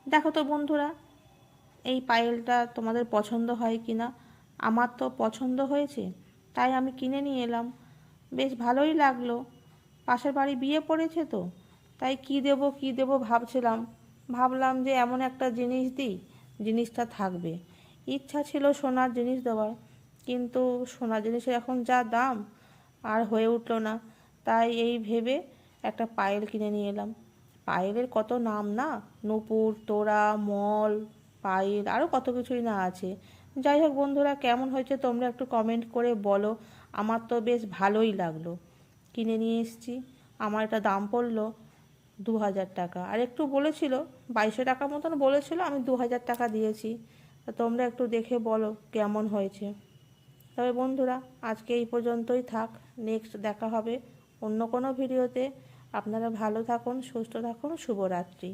দেখো তো বন্ধুরা, এই পায়েলটা তোমাদের পছন্দ হয় কি না। আমার তো পছন্দ হয়েছে, তাই আমি কিনে নিয়ে এলাম। বেশ ভালোই লাগলো। পাশের বাড়ি বিয়ে পড়েছে তো, তাই কি দেব ভাবছিলাম। ভাবলাম যে এমন একটা জিনিস দিই, জিনিসটা থাকবে। ইচ্ছা ছিল সোনার জিনিস দেওয়ার, কিন্তু সোনার জিনিসের এখন যা দাম, আর হয়ে উঠলো না। তাই এই ভেবে একটা পায়েল কিনে নিয়ে এলাম। পায়েলের কত নাম না, নূপুর, তোড়া, মল, পায়েল, আরও কত কিছুই না আছে। যাই হোক বন্ধুরা, কেমন হয়েছে তোমরা একটু কমেন্ট করে বলো। আমার তো বেশ ভালোই লাগলো। কিনে নিয়ে এসেছি। আমার এটা দাম পড়লো 2000 টাকা। আর একটু বলেছিল 2200 টাকা মতন বলেছিল, আমি 2000 টাকা দিয়েছি। তা তোমরা একটু দেখে বলো কেমন হয়েছে। তবে বন্ধুরা, আজকে এই পর্যন্তই থাক। নেক্সট দেখা হবে অন্য কোনো ভিডিওতে। আপনারা ভালো থাকুন, সুস্থ থাকুন। শুভরাত্রি।